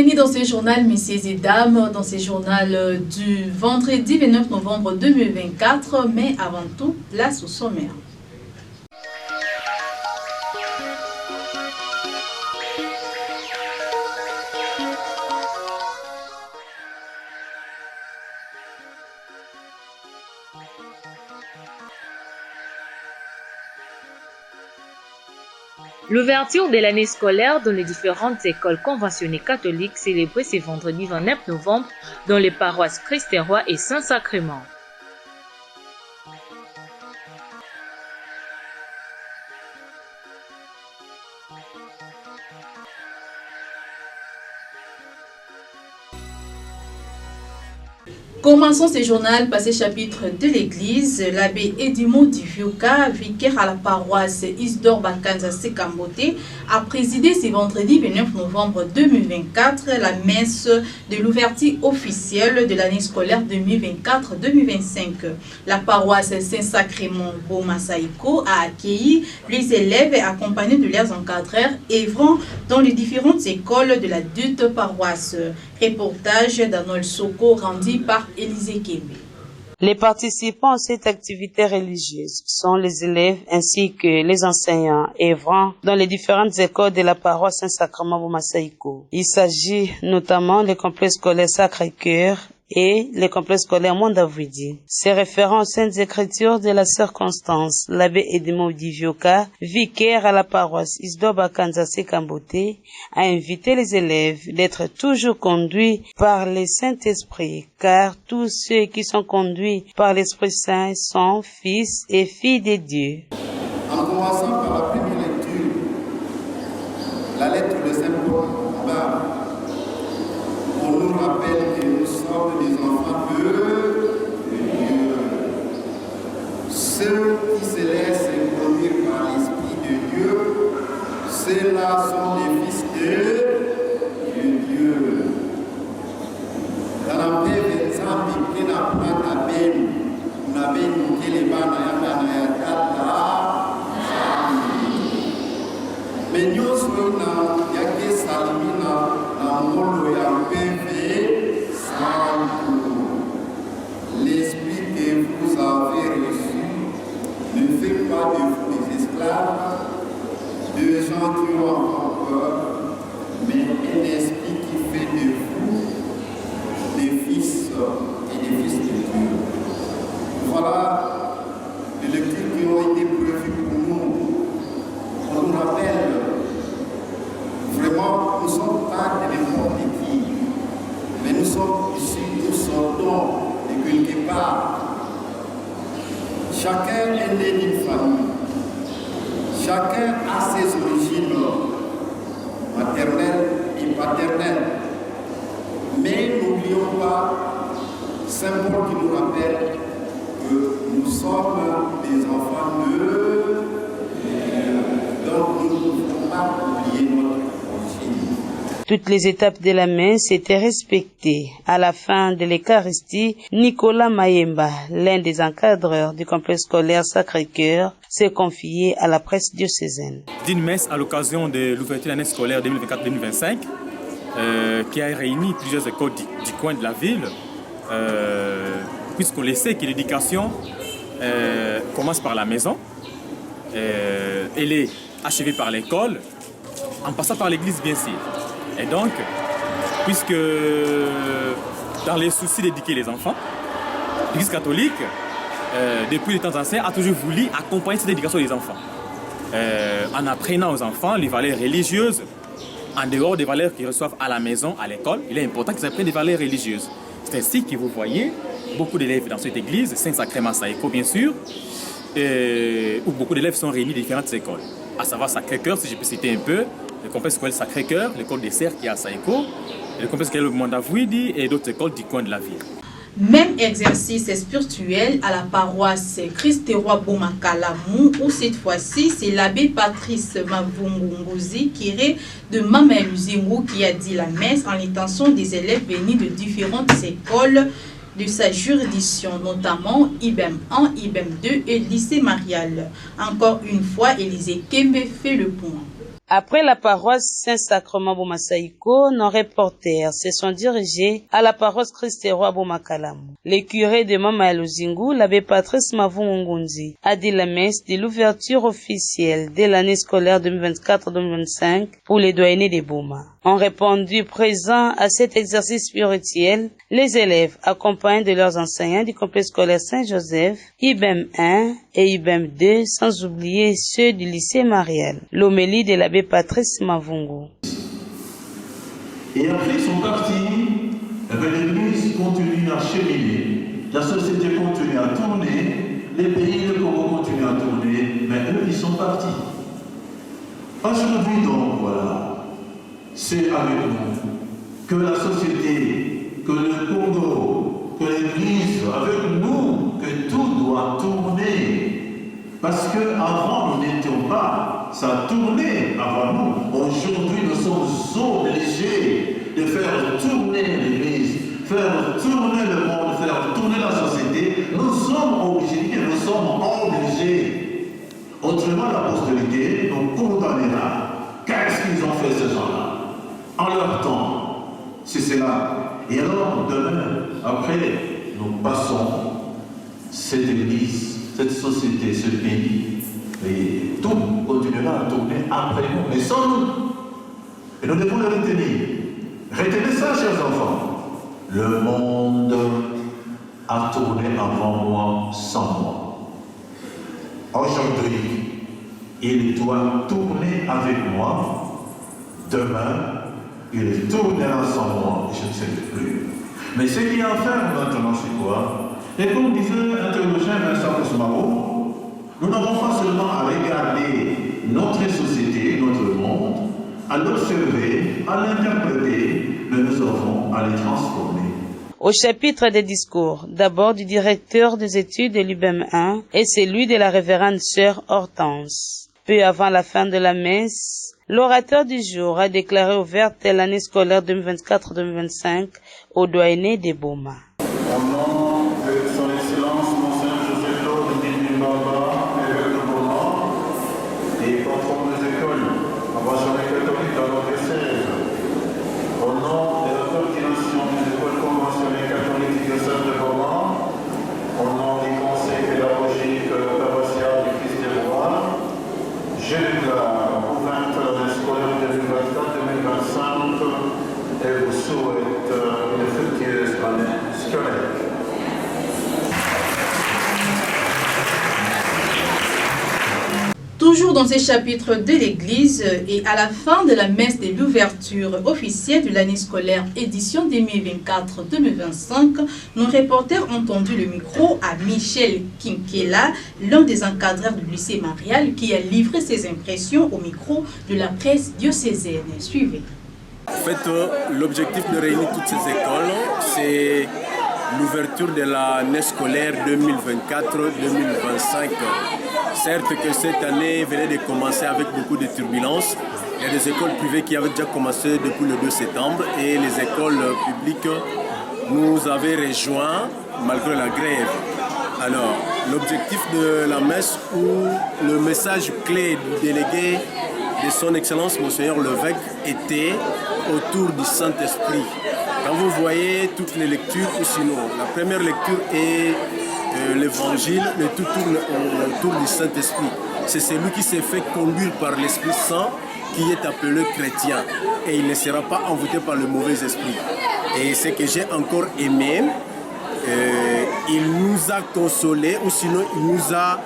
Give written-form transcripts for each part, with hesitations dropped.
Bienvenue dans ce journal, messieurs et dames, dans ce journal du vendredi 29 novembre 2024. Mais avant tout, place au sommaire. L'ouverture de l'année scolaire dans les différentes écoles conventionnées catholiques célébrée ce vendredi 29 novembre dans les paroisses Christ-Roi et Saint-Sacrement. Commençons ce journal par ce chapitre de l'église. L'abbé Edimo Divioka, vicaire à la paroisse Isidore Bakanza Sekambote, a présidé ce vendredi 29 novembre 2024 la messe de l'ouverture officielle de l'année scolaire 2024-2025. La paroisse Saint-Sacrement Boma-Saïko a accueilli les élèves accompagnés de leurs encadreurs œuvrant dans les différentes écoles de la dite paroisse. Reportage d'Arnold Soko rendu par Élisée Kébé. Les participants à cette activité religieuse sont les élèves ainsi que les enseignants œuvrant dans les différentes écoles de la paroisse Saint-Sacrement Boma-Saïko. Il s'agit notamment des complexes scolaires Sacré-Cœur et les complexes scolaires Mondavidi. C'est référent aux Saintes Écritures de la circonstance. L'abbé Edimo Divioka, vicaire à la paroisse Isidore Bakanza Sekambote, a invité les élèves d'être toujours conduits par le Saint-Esprit, car tous ceux qui sont conduits par l'Esprit Saint sont fils et filles de Dieu. En commençant par la première lecture, la lettre de Saint Paul, on nous rappelle que nous sommes des enfants de Dieu. Ceux qui se laissent conduire par l'Esprit de Dieu, ceux-là sont les fils de Dieu. Dans la paix, les hommes qui n'ont pas la peine, on avait écouté les bancs mais nous sommes dans Yake Salimina, dans Molo Yampévé, l'esprit que vous avez reçu ne fait pas de vous des esclaves, de gens qui ont encore peur, mais un esprit qui fait de vous des fils et des fils de Dieu. Voilà les lectures qui ont été prévues pour nous. On nous rappelle, vraiment, nous ne sommes pas de n'importe qui, mais nous sommes ici, nous sortons de quelque part. Chacun est né d'une famille, chacun a ses origines maternelles et paternelles. Mais n'oublions pas, Saint Paul qui nous rappelle que nous sommes des enfants de Dieu. Donc nous ne pouvons pas oublier notre origine. Toutes les étapes de la messe étaient respectées. À la fin de l'Eucharistie, Nicolas Mayemba, l'un des encadreurs du complexe scolaire Sacré-Cœur, s'est confié à la presse diocésaine. D'une messe à l'occasion de l'ouverture de l'année scolaire 2024-2025, qui a réuni plusieurs écoles du coin de la ville, puisqu'on le sait que l'éducation commence par la maison, elle est achevée par l'école, en passant par l'église bien sûr. Et donc, puisque dans les soucis d'éduquer les enfants, l'église catholique, depuis les temps anciens, a toujours voulu accompagner cette éducation des enfants, en apprenant aux enfants les valeurs religieuses, en dehors des valeurs qu'ils reçoivent à la maison, à l'école. Il est important qu'ils apprennent des valeurs religieuses. C'est ainsi que vous voyez beaucoup d'élèves dans cette église, Saint-Sacrement Saïko bien sûr, où beaucoup d'élèves sont réunis de différentes écoles, à savoir Sacré-Cœur, si je peux citer un peu, le complexe scolaire Sacré-Cœur, l'école des Serres qui est à Saïko, le complexe scolaire Mondavidi et d'autres écoles du coin de la ville. Même exercice spirituel à la paroisse Christ-Roi Boma-Kalamou, où cette fois-ci, c'est l'abbé Patrice Mavungunguzi, curé de Mamaluzingu, qui a dit la messe en l'intention des élèves venus de différentes écoles de sa juridiction, notamment IBEM 1, IBEM 2 et lycée Marial. Encore une fois, Élisée Kembe fait le point. Après la paroisse Saint-Sacrement Bomasaïko, nos reporters se sont dirigés à la paroisse Christ-Roi Bomakalamu. Le curé de Mama Luzingu, l'abbé Patrice Mavungunzi, a dit la messe de l'ouverture officielle de l'année scolaire 2024-2025 pour les doyennés de Boma. Ont répondu présents à cet exercice spirituel les élèves accompagnés de leurs enseignants du complexe scolaire Saint-Joseph, IBEM 1 et IBEM 2, sans oublier ceux du lycée Marial. L'homélie de l'abbé Patrice Mavungu. Et après ils sont partis, l'Église continue à cheminer, la société continue à tourner, les pays de Congo continuent à tourner, mais eux ils sont partis. Aujourd'hui donc voilà, c'est avec nous que la société, que le Congo, que l'Église, avec nous, que tout doit tourner. Parce qu'avant, nous n'étions pas, ça tournait avant nous. Aujourd'hui, nous sommes obligés de faire tourner l'Église, faire tourner le monde, faire tourner la société. Nous sommes obligés. Autrement, la postérité nous condamnera. Qu'est-ce qu'ils ont fait ces gens-là en leur temps? C'est cela. Et alors, demain, après, nous passons cette Église, cette société, ce pays, et tout continuera à tourner après nous, mais sans nous. Et nous devons le retenir. Retenez ça, chers enfants. Le monde a tourné avant moi, sans moi. Aujourd'hui, il doit tourner avec moi. Demain, il tournera sans moi, je ne sais plus. Mais ce qui est à faire maintenant, c'est quoi? Et comme disait un théologien Vincent Kosmaro, nous n'avons pas seulement à regarder notre société, notre monde, à l'observer, à l'interpréter, mais nous avons à les transformer. Au chapitre des discours, d'abord du directeur des études de l'UBEM 1 et celui de la révérende sœur Hortense. Peu avant la fin de la messe, l'orateur du jour a déclaré ouverte l'année scolaire 2024-2025 aux doyennés de Boma. Au nom de son Excellence, Monseigneur Joseph Claude Ndimibaba, évêque de Boma, et conforme des écoles conventionnelles catholiques dans notre diocèse, au nom de la coordination des écoles conventionnelles catholiques du diocèse de Boma, au nom du conseil pédagogique paroissial du Christ-Roi, je déclare ouverte l'année scolaire 2024-2025 et vous souhaite une fructueuse année scolaire. Toujours dans ces chapitres de l'Église et à la fin de la messe de l'ouverture officielle de l'année scolaire édition 2024-2025, nos reporters ont tendu le micro à Michel Kinkela, l'un des encadreurs du lycée Marial, qui a livré ses impressions au micro de la presse diocésaine. Suivez. En fait, l'objectif de réunir toutes ces écoles, c'est l'ouverture de l'année scolaire 2024-2025. Certes que cette année venait de commencer avec beaucoup de turbulences. Il y a des écoles privées qui avaient déjà commencé depuis le 2 septembre et les écoles publiques nous avaient rejoints malgré la grève. Alors, l'objectif de la messe ou le message clé du délégué de son Excellence Monseigneur l'évêque était autour du Saint-Esprit. Quand vous voyez toutes les lectures, ou sinon, la première lecture est l'évangile, mais tout tourne autour du Saint-Esprit. C'est celui qui s'est fait conduire par l'Esprit Saint qui est appelé chrétien. Et il ne sera pas envoûté par le mauvais esprit. Et ce que j'ai encore aimé, il nous a consolés, ou sinon il nous a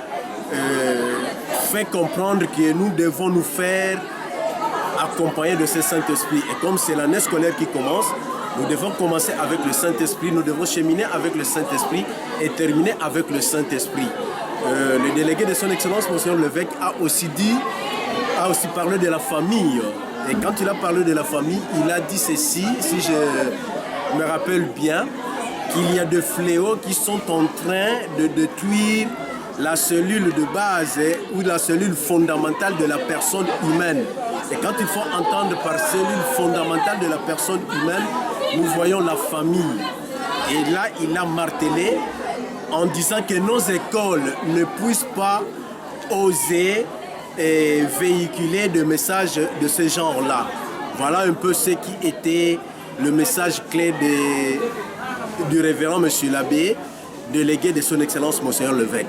fait comprendre que nous devons nous faire accompagner de ce Saint-Esprit. Et comme c'est l'année scolaire qui commence, nous devons commencer avec le Saint-Esprit, nous devons cheminer avec le Saint-Esprit et terminer avec le Saint-Esprit. Le délégué de son Excellence, Monseigneur l'évêque, a aussi parlé de la famille. Et quand il a parlé de la famille, il a dit ceci, si je me rappelle bien, qu'il y a des fléaux qui sont en train de détruire la cellule de base ou la cellule fondamentale de la personne humaine. Et quand il faut entendre par cellule fondamentale de la personne humaine, nous voyons la famille. Et là, il a martelé en disant que nos écoles ne puissent pas oser véhiculer de messages de ce genre-là. Voilà un peu ce qui était le message clé du révérend M. l'abbé, délégué de son Excellence Monseigneur l'évêque.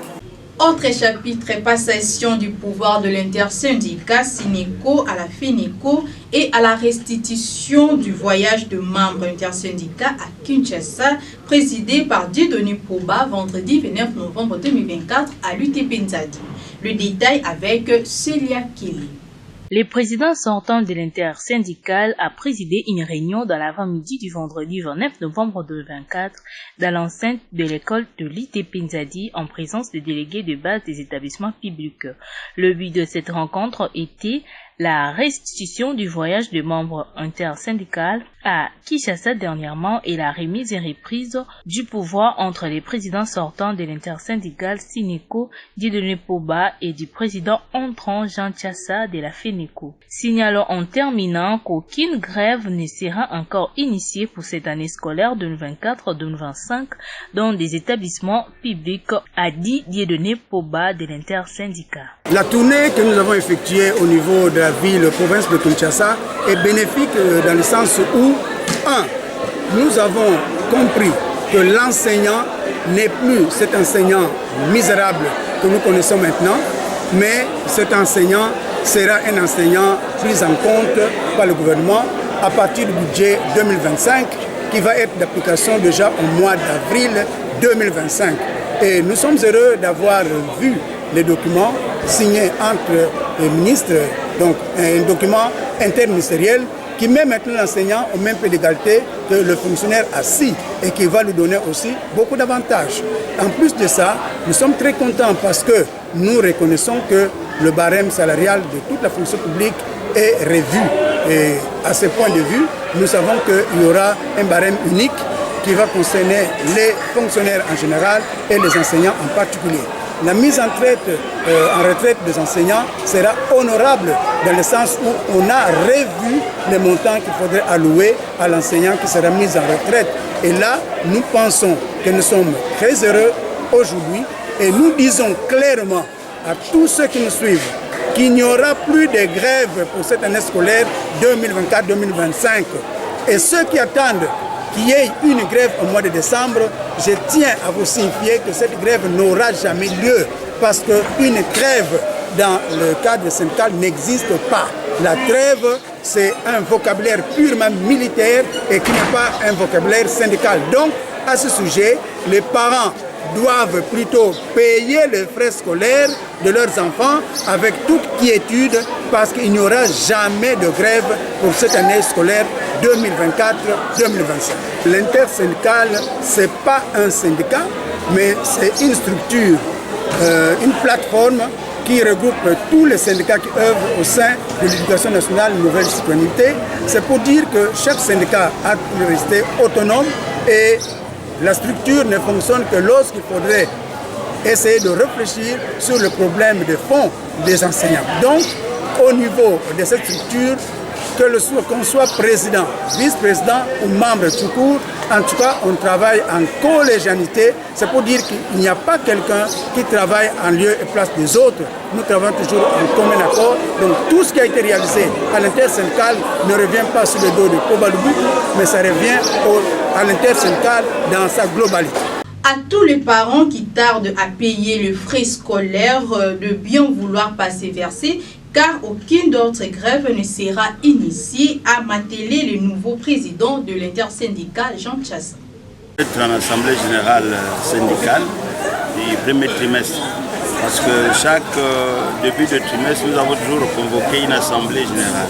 Autre chapitre, passation du pouvoir de l'intersyndicat Sineco à la FENECO et à la restitution du voyage de membres intersyndicats à Kinshasa, présidé par Dieudonné Poba vendredi 29 novembre 2024 à l'UTP Nzadi. Le détail avec Célia Kelly. Le président sortant de l'intersyndicale a présidé une réunion dans l'avant-midi du vendredi 29 novembre 2024 dans l'enceinte de l'école de l'ITP Nzadi en présence des délégués de base des établissements publics. Le but de cette rencontre était la restitution du voyage de membres intersyndicales à Kinshasa dernièrement et la remise et reprise du pouvoir entre les présidents sortants de l'intersyndicale Sineco, Dieudonné Poba, et du président entrant Jean Tchassa de la FENECO. Signalons en terminant qu'aucune grève ne sera encore initiée pour cette année scolaire 2024-2025 dans des établissements publics, a dit Dieudonné Poba de l'intersyndicat. La tournée que nous avons effectuée au niveau de la ville, province de Kinshasa, est bénéfique dans le sens où, nous avons compris que l'enseignant n'est plus cet enseignant misérable que nous connaissons maintenant, mais cet enseignant sera un enseignant pris en compte par le gouvernement à partir du budget 2025 qui va être d'application déjà au mois d'avril 2025. Et nous sommes heureux d'avoir vu les documents signés entre les ministres, donc un document interministériel qui met maintenant l'enseignant au même pied d'égalité que le fonctionnaire assis et qui va lui donner aussi beaucoup d'avantages. En plus de ça, nous sommes très contents parce que nous reconnaissons que le barème salarial de toute la fonction publique est revu. Et à ce point de vue, nous savons qu'il y aura un barème unique qui va concerner les fonctionnaires en général et les enseignants en particulier. La mise en retraite des enseignants sera honorable dans le sens où on a revu les montants qu'il faudrait allouer à l'enseignant qui sera mis en retraite. Et là, nous pensons que nous sommes très heureux aujourd'hui et nous disons clairement à tous ceux qui nous suivent qu'il n'y aura plus de grève pour cette année scolaire 2024-2025. Et ceux qui attendent qu'il y ait une grève au mois de décembre, je tiens à vous signifier que cette grève n'aura jamais lieu parce qu'une trêve dans le cadre syndical n'existe pas. La trêve, c'est un vocabulaire purement militaire et qui n'est pas un vocabulaire syndical. Donc, à ce sujet, les parents doivent plutôt payer les frais scolaires de leurs enfants avec toute quiétude parce qu'il n'y aura jamais de grève pour cette année scolaire 2024-2025. L'intersyndicale, ce n'est pas un syndicat, mais c'est une structure, une plateforme qui regroupe tous les syndicats qui œuvrent au sein de l'Éducation nationale Nouvelle Citoyenneté. C'est pour dire que chaque syndicat a pu rester autonome et la structure ne fonctionne que lorsqu'il faudrait essayer de réfléchir sur le problème de fond des enseignants. Donc, au niveau de cette structure, qu'on soit président, vice-président ou membre tout court, en tout cas, on travaille en collégialité. C'est pour dire qu'il n'y a pas quelqu'un qui travaille en lieu et place des autres. Nous travaillons toujours en commun accord. Donc, tout ce qui a été réalisé à l'intersyndicale ne revient pas sur le dos de Pobalubou, mais ça revient à l'intersyndicale dans sa globalité. À tous les parents qui tardent à payer le frais scolaire, de bien vouloir persévérer, car aucune autre grève ne sera initiée, a martelé le nouveau président de l'intersyndicale, Jean Tchassa. Être en assemblée générale syndicale du premier trimestre, parce que chaque début de trimestre, nous avons toujours convoqué une assemblée générale.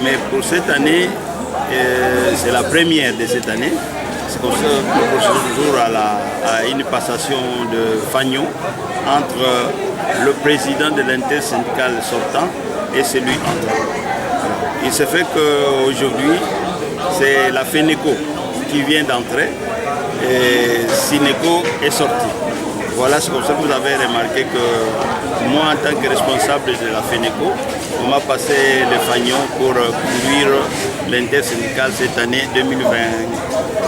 Mais pour cette année, c'est la première de cette année. C'est comme ça que nous procédons toujours à une passation de fanion entre le président de l'intersyndicale sortant et celui entrant. Il se fait qu'aujourd'hui, c'est la FENECO qui vient d'entrer et Sineco est sorti. Voilà, c'est comme ça que vous avez remarqué que moi, en tant que responsable de la FENECO, on m'a passé le fanion pour conduire l'intersyndicale cette année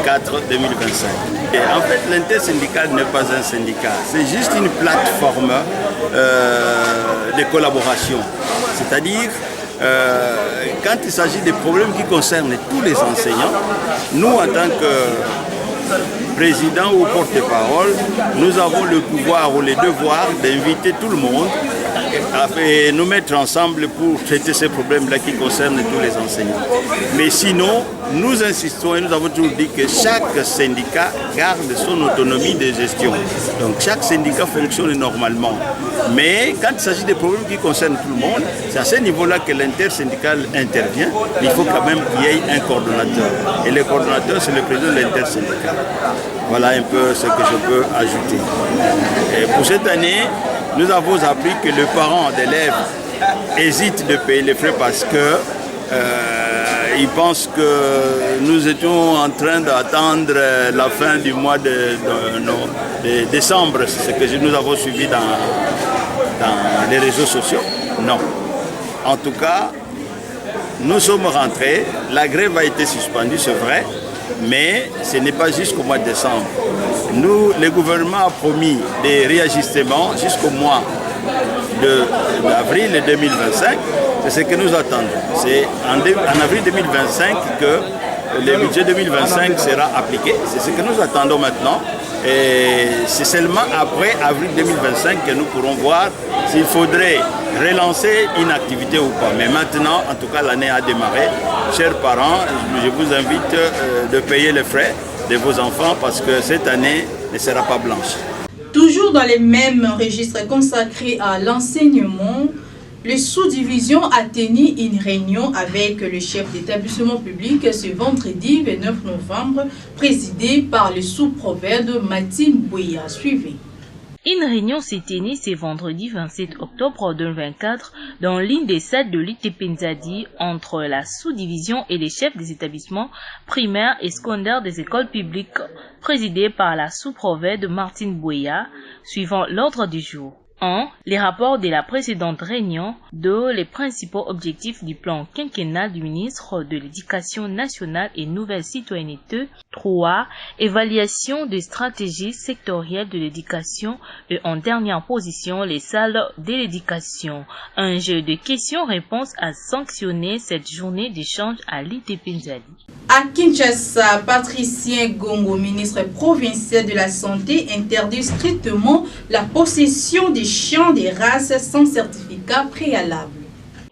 2024-2025. Et en fait, l'intersyndicale n'est pas un syndicat, c'est juste une plateforme de collaboration. C'est-à-dire, quand il s'agit des problèmes qui concernent tous les enseignants, nous, en tant que président ou porte-parole, nous avons le pouvoir ou le devoir d'inviter tout le monde et nous mettre ensemble pour traiter ces problèmes-là qui concernent tous les enseignants. Mais sinon, nous insistons et nous avons toujours dit que chaque syndicat garde son autonomie de gestion. Donc chaque syndicat fonctionne normalement. Mais quand il s'agit des problèmes qui concernent tout le monde, c'est à ce niveau-là que l'intersyndical intervient. Il faut quand même qu'il y ait un coordonnateur. Et le coordonnateur, c'est le président de l'intersyndical. Voilà un peu ce que je peux ajouter. Et pour cette année, nous avons appris que les parents d'élèves hésitent de payer les frais parce que ils pensent que nous étions en train d'attendre la fin du mois de décembre. C'est ce que nous avons suivi dans les réseaux sociaux. Non. En tout cas, nous sommes rentrés. La grève a été suspendue, c'est vrai. Mais ce n'est pas jusqu'au mois de décembre. Nous, le gouvernement a promis des réajustements jusqu'au mois d'avril 2025. C'est ce que nous attendons. C'est en avril 2025 que le budget 2025 sera appliqué. C'est ce que nous attendons maintenant. Et c'est seulement après avril 2025 que nous pourrons voir s'il faudrait relancer une activité ou pas. Mais maintenant, en tout cas, l'année a démarré. Chers parents, je vous invite de payer les frais de vos enfants parce que cette année ne sera pas blanche. Toujours dans les mêmes registres consacrés à l'enseignement, le sous-division a tenu une réunion avec le chef d'établissement public ce vendredi 29 novembre, présidé par le sous-prophète Martin Bouya. Suivez. Une réunion s'est tenue ce vendredi 27 octobre 2024 dans l'une des salles de l'ITP entre la sous-division et les chefs des établissements primaires et secondaires des écoles publiques, présidée par la sous-prophète Martin Bouya, suivant l'ordre du jour. 1. Les rapports de la précédente réunion. 2. Les principaux objectifs du plan quinquennal du ministre de l'Éducation nationale et Nouvelle Citoyenneté. 3. Évaluation des stratégies sectorielles de l'éducation. Et en dernière position, les salles de l'éducation. Un jeu de questions-réponses a sanctionné cette journée d'échange à l'ITP Nzali. À Kinshasa, Patricien Gongo, ministre provincial de la Santé, interdit strictement la possession des chiens des races sans certificat préalable.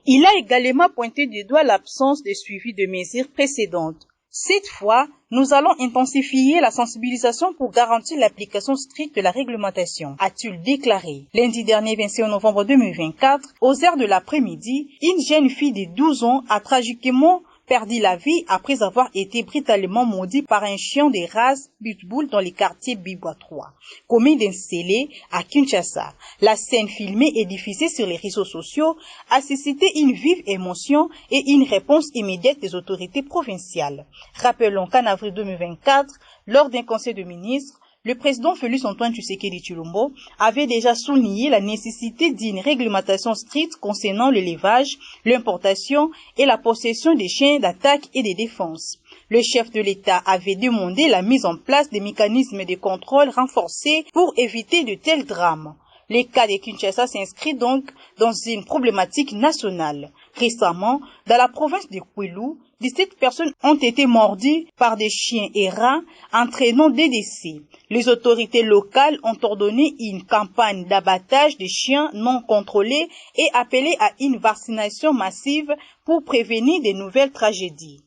Il a également pointé du doigt l'absence de suivi de mesures précédentes. Cette fois, nous allons intensifier la sensibilisation pour garantir l'application stricte de la réglementation, a-t-il déclaré. Lundi dernier, 26 novembre 2024, aux heures de l'après-midi, une jeune fille de 12 ans a tragiquement perdu la vie après avoir été brutalement maudit par un chien de race pitbull dans les quartiers Bibwa 3, commune d'Ensélé à Kinshasa. La scène filmée et diffusée sur les réseaux sociaux a suscité une vive émotion et une réponse immédiate des autorités provinciales. Rappelons qu'en avril 2024, lors d'un conseil de ministres, le président Félix Antoine Tshisekedi Tshilombo avait déjà souligné la nécessité d'une réglementation stricte concernant l'élevage, l'importation et la possession des chiens d'attaque et de défense. Le chef de l'État avait demandé la mise en place des mécanismes de contrôle renforcés pour éviter de tels drames. Le cas de Kinshasa s'inscrit donc dans une problématique nationale. Récemment, dans la province de Kwilu, 17 personnes ont été mordues par des chiens errants, entraînant des décès. Les autorités locales ont ordonné une campagne d'abattage des chiens non contrôlés et appelé à une vaccination massive pour prévenir de nouvelles tragédies.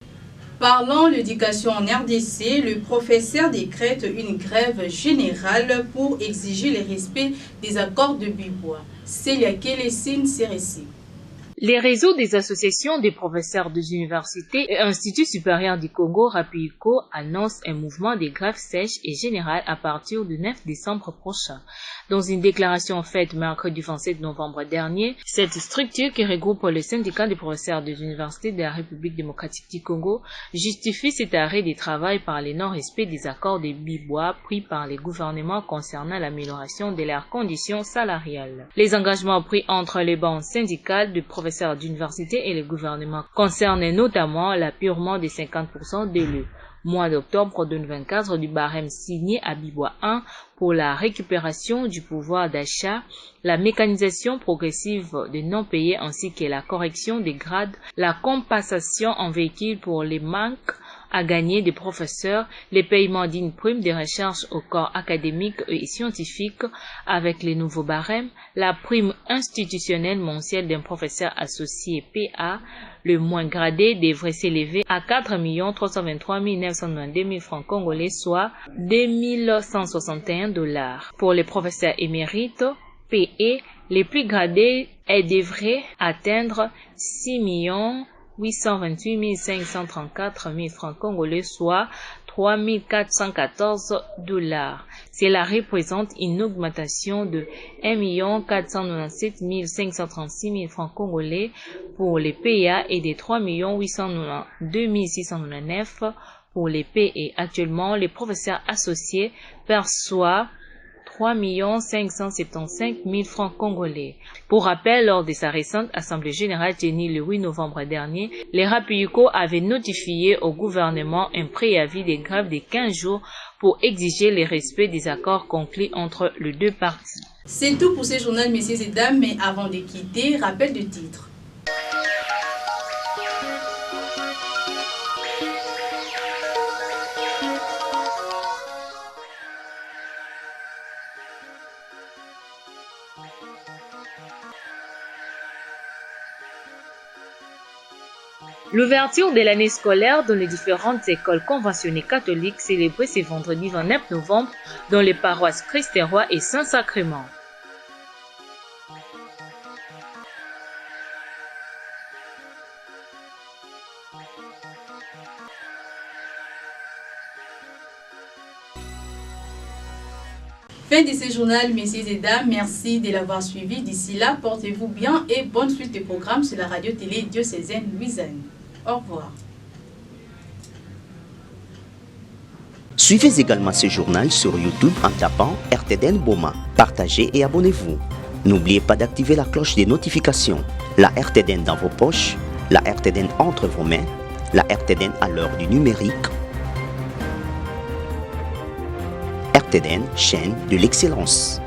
Parlant de l'éducation en RDC, le professeur décrète une grève générale pour exiger le respect des accords de Bibwa. Célia Kélessine, CRC. Les réseaux des associations des professeurs des universités et Institut supérieur du Congo, RAPUCO, annoncent un mouvement de grève sèche et générale à partir du 9 décembre prochain. Dans une déclaration faite mercredi 27 novembre dernier, cette structure qui regroupe les syndicats des professeurs des universités de la République démocratique du Congo justifie cet arrêt de travail par le non-respect des accords de Bibwa pris par les gouvernements concernant l'amélioration de leurs conditions salariales. Les engagements pris entre les banques syndicales de professeurs d'université et le gouvernement concernent notamment l'appurement des 50% de l'eau, mois d'octobre 2024 du barème signé à Bibois 1 pour la récupération du pouvoir d'achat, la mécanisation progressive des non-payés ainsi que la correction des grades, la compensation en véhicule pour les manques à gagner des professeurs, les paiements d'une prime de recherche au corps académique et scientifique avec les nouveaux barèmes, la prime institutionnelle mensuelle d'un professeur associé PA, le moins gradé devrait s'élever à 4 323 992 francs congolais, soit 2 161 $. Pour les professeurs émérites, PE, les plus gradés, elles devraient atteindre 6 828 534 000 francs congolais, soit 3 414 $. Cela représente une augmentation de 1 497 536 000 francs congolais pour les PA et de 3 892 699 pour les PE. Actuellement, les professeurs associés perçoivent 3 575 000 francs congolais. Pour rappel, lors de sa récente assemblée générale tenue le 8 novembre dernier, les Rapuyuko avaient notifié au gouvernement un préavis de grève de 15 jours pour exiger le respect des accords conclus entre les deux parties. C'est tout pour ce journal, messieurs et dames, mais avant de quitter, rappel de titre. L'ouverture de l'année scolaire dans les différentes écoles conventionnées catholiques célébrée ce vendredi 29 novembre dans les paroisses Christ-Roi et Saint-Sacrement. Fin de ce journal, messieurs et dames. Merci de l'avoir suivi. D'ici là, portez-vous bien et bonne suite de programmes sur la radio-télé diocésaine Louisiane. Au revoir. Suivez également ce journal sur YouTube en tapant RTDN Boma. Partagez et abonnez-vous. N'oubliez pas d'activer la cloche des notifications. La RTDN dans vos poches, la RTDN entre vos mains, la RTDN à l'heure du numérique. RTDN, chaîne de l'excellence.